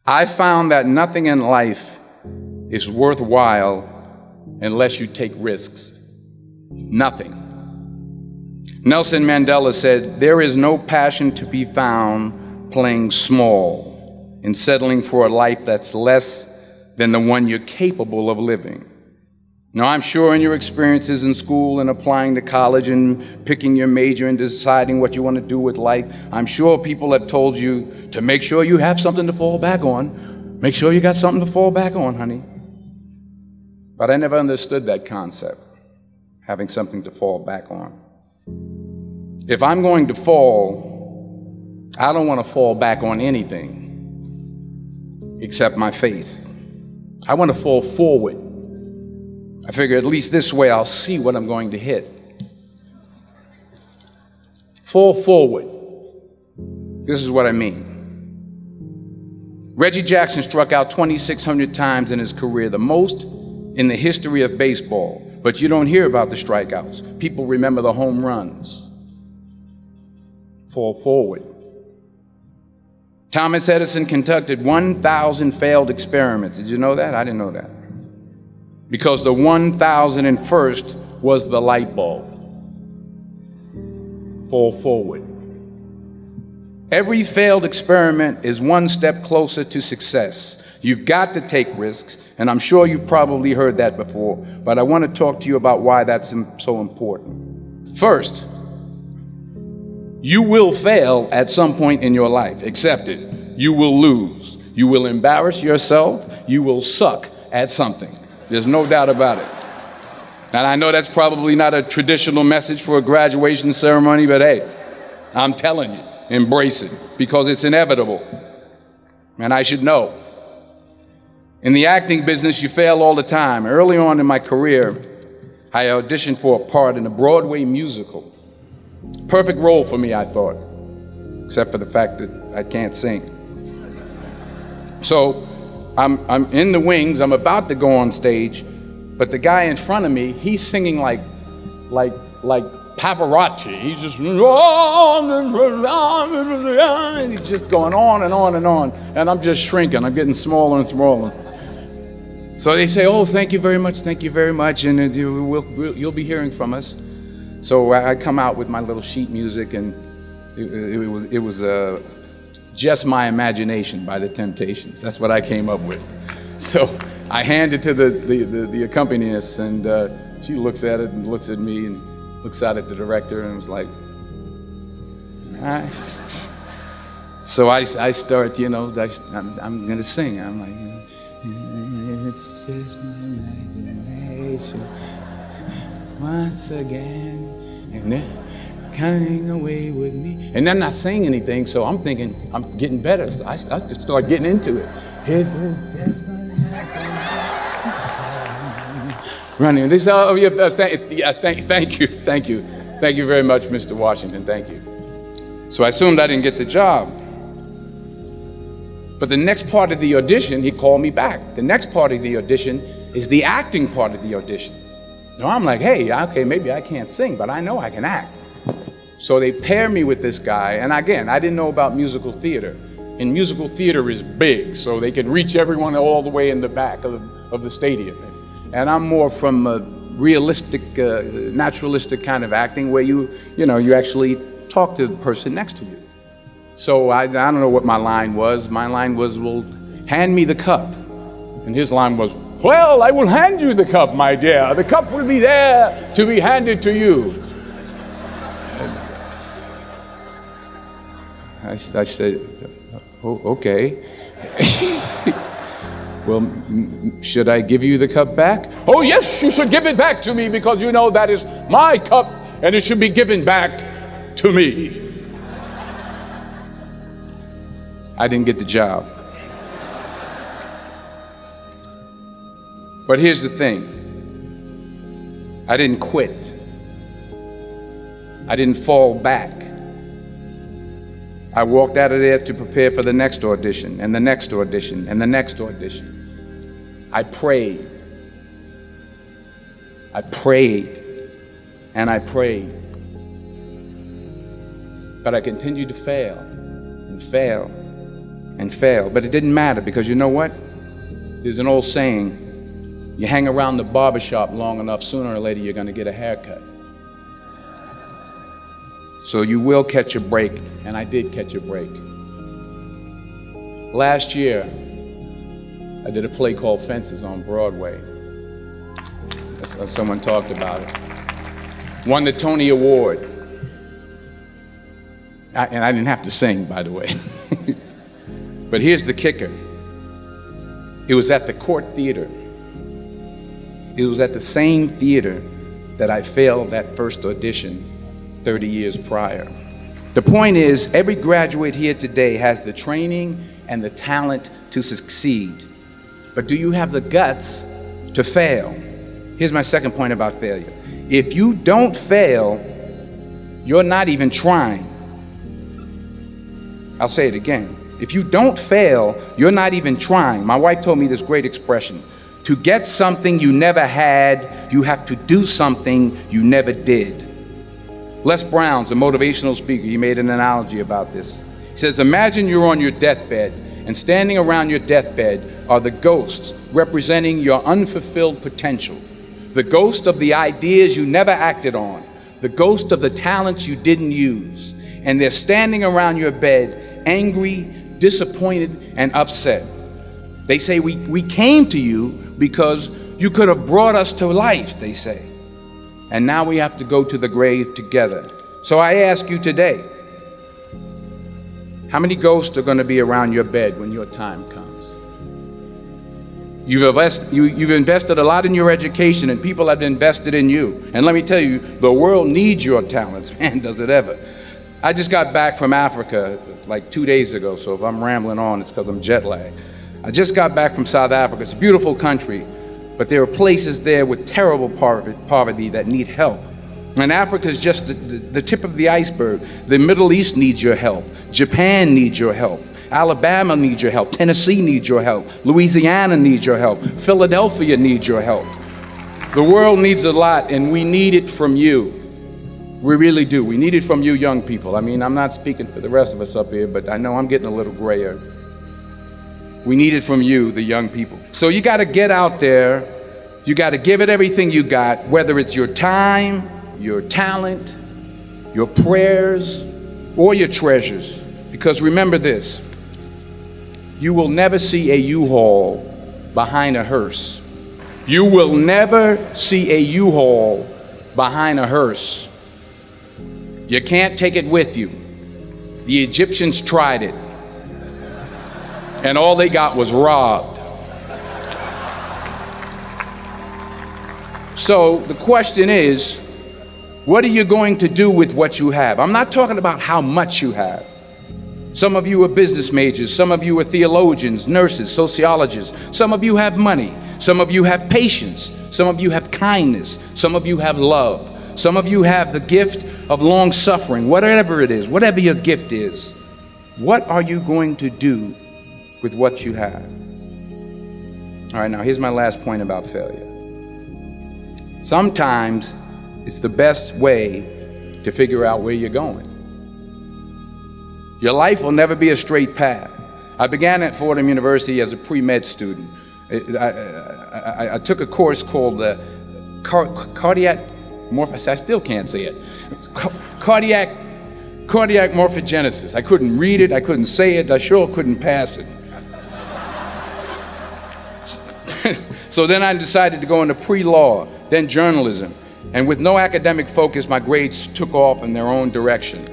I found that nothing in life is worthwhile unless you take risks. Nothing. Nelson Mandela said, "There is no passion to be found playing small and settling for a life that's less than the one you're capable of living." Now, I'm sure in your experiences in school and applying to college and picking your major and deciding what you want to do with life, I'm sure people have told you to make sure you have something to fall back on. Make sure you got something to fall back on, honey. But I never understood that concept, having something to fall back on. If I'm going to fall, I don't want to fall back on anything except my faith. I want to fall forward. I figure at least this way I'll see what I'm going to hit. Fall forward. This is what I mean. Reggie Jackson struck out 2,600 times in his career, the most in the history of baseball. But you don't hear about the strikeouts. People remember the home runs. Fall forward. Thomas Edison conducted 1,000 failed experiments. Did you know that? I didn't know that. Because the 1,001st was the light bulb. Fall forward. Every failed experiment is one step closer to success. You've got to take risks, and I'm sure you've probably heard that before, but I want to talk to you about why that's so important. First, you will fail at some point in your life. Accept it. You will lose. You will embarrass yourself. You will suck at something. There's no doubt about it. And I know that's probably not a traditional message for a graduation ceremony, but hey, I'm telling you, embrace it, because it's inevitable. And I should know. In the acting business, you fail all the time. Early on in my career, I auditioned for a part in a Broadway musical. Perfect role for me, I thought, except for the fact that I can't sing. So I'm in the wings, I'm about to go on stage, but the guy in front of me, he's singing like Pavarotti. He's just, and he's just going on and on and on, and I'm just shrinking, I'm getting smaller and smaller. So they say, "Oh, thank you very much, and you'll be hearing from us." So I come out with my little sheet music, and it was Just My Imagination by the Temptations. That's what I came up with. So I hand it to the accompanist, and she looks at it and looks at me and looks out at the director and was like, "All right." So I start, I'm gonna sing. I'm like, "It's just my imagination once again, and then coming away with me." And I'm not saying anything, so I'm thinking I'm getting better. So I start getting into it. It was just my imagination. Running. They say, "Oh yeah, thank you very much, Mr. Washington. Thank you." So I assumed I didn't get the job. But the next part of the audition, he called me back. The next part of the audition is the acting part of the audition. Now I'm like, hey, okay, maybe I can't sing, but I know I can act. So they pair me with this guy, and again, I didn't know about musical theater. And musical theater is big, so they can reach everyone all the way in the back of the stadium. And I'm more from a realistic, naturalistic kind of acting where you actually talk to the person next to you. So I don't know what my line was. My line was, "Well, hand me the cup." And his line was, "Well, I will hand you the cup, my dear. The cup will be there to be handed to you." I said, "Oh, okay." "Well, should I give you the cup back?" "Oh, yes, you should give it back to me, because you know that is my cup and it should be given back to me." I didn't get the job. But here's the thing. I didn't quit. I didn't fall back. I walked out of there to prepare for the next audition, and the next audition, and the next audition. I prayed. I prayed, and I prayed. But I continued to fail, and fail, and fail. But it didn't matter, because you know what? There's an old saying, you hang around the barbershop long enough, sooner or later you're going to get a haircut. So you will catch a break, and I did catch a break. Last year, I did a play called Fences on Broadway. Someone talked about it. Won the Tony Award. And I didn't have to sing, by the way. But here's the kicker. It was at the Court Theater. It was at the same theater that I failed that first audition 30 years prior. The point is, every graduate here today has the training and the talent to succeed. But do you have the guts to fail? Here's my second point about failure. If you don't fail, you're not even trying. I'll say it again. If you don't fail, you're not even trying. My wife told me this great expression. To get something you never had, you have to do something you never did. Les Brown's a motivational speaker. He made an analogy about this. He says, imagine you're on your deathbed, and standing around your deathbed are the ghosts representing your unfulfilled potential. The ghost of the ideas you never acted on. The ghost of the talents you didn't use. And they're standing around your bed, angry, disappointed, and upset. They say, we came to you because you could have brought us to life, they say. And now we have to go to the grave together. So I ask you today, how many ghosts are going to be around your bed when your time comes? You've invested a lot in your education, and people have invested in you. And let me tell you, the world needs your talents. Man, does it ever. I just got back from Africa like 2 days ago, so if I'm rambling on, it's because I'm jet lagged. I just got back from South Africa. It's a beautiful country, but there are places there with terrible poverty that need help. And Africa is just the tip of the iceberg. The Middle East needs your help. Japan needs your help. Alabama needs your help. Tennessee needs your help. Louisiana needs your help. Philadelphia needs your help. The world needs a lot, and we need it from you. We really do. We need it from you young people. I mean, I'm not speaking for the rest of us up here, but I know I'm getting a little grayer. We need it from you, the young people. So you got to get out there. You got to give it everything you got, whether it's your time, your talent, your prayers, or your treasures. Because remember this, you will never see a U-Haul behind a hearse. You will never see a U-Haul behind a hearse. You can't take it with you. The Egyptians tried it, and all they got was robbed. So the question is, what are you going to do with what you have? I'm not talking about how much you have. Some of you are business majors, some of you are theologians, nurses, sociologists. Some of you have money, some of you have patience, some of you have kindness, some of you have love. Some of you have the gift of long suffering, whatever it is, whatever your gift is. What are you going to do with what you have? All right, now here's my last point about failure. Sometimes it's the best way to figure out where you're going. Your life will never be a straight path. I began at Fordham University as a pre-med student. I took a course called the cardiac I still can't say it. Cardiac morphogenesis. I couldn't read it, I couldn't say it, I sure couldn't pass it. So then I decided to go into pre-law, then journalism. And with no academic focus, my grades took off in their own direction.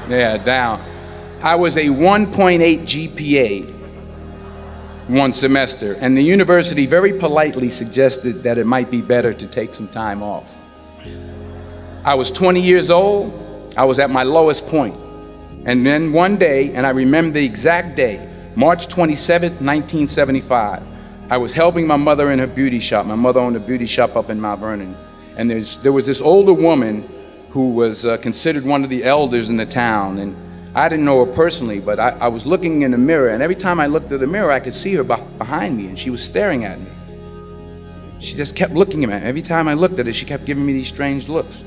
Yeah, down. I was a 1.8 GPA one semester, and the university very politely suggested that it might be better to take some time off. I was 20 years old. I was at my lowest point. And then one day, and I remember the exact day, March 27th, 1975, I was helping my mother in her beauty shop. My mother owned a beauty shop up in Mount Vernon. And there was this older woman who was considered one of the elders in the town. And I didn't know her personally, but I was looking in the mirror, and every time I looked at the mirror, I could see her behind me, and she was staring at me. She just kept looking at me. Every time I looked at her, she kept giving me these strange looks.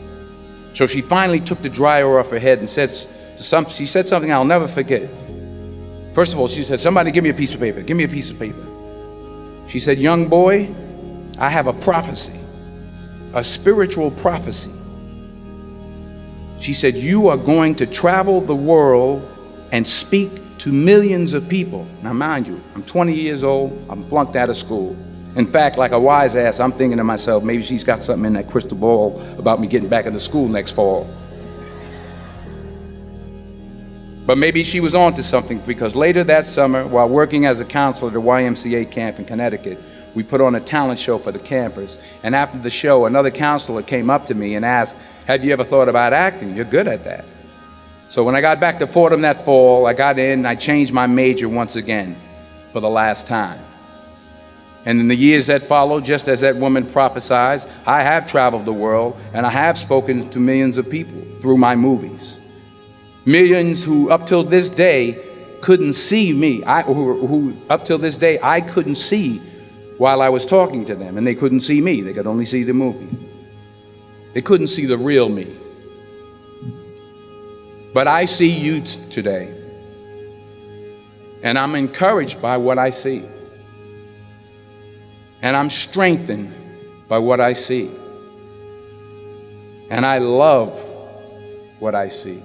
So she finally took the dryer off her head and said, she said something I'll never forget. First of all, she said, somebody give me a piece of paper. Give me a piece of paper. She said, young boy, I have a prophecy, a spiritual prophecy. She said, you are going to travel the world and speak to millions of people. Now, mind you, I'm 20 years old. I'm flunked out of school. In fact, like a wise ass, I'm thinking to myself, maybe she's got something in that crystal ball about me getting back into school next fall. But maybe she was on to something, because later that summer, while working as a counselor at a YMCA camp in Connecticut, we put on a talent show for the campers. And after the show, another counselor came up to me and asked, have you ever thought about acting? You're good at that. So when I got back to Fordham that fall, I got in and I changed my major once again for the last time. And in the years that followed, just as that woman prophesied, I have traveled the world and I have spoken to millions of people through my movies. Millions who up till this day couldn't see me, who up till this day I couldn't see while I was talking to them, and they couldn't see me. They could only see the movie. They couldn't see the real me. But I see you today, and I'm encouraged by what I see. And I'm strengthened by what I see. And I love what I see.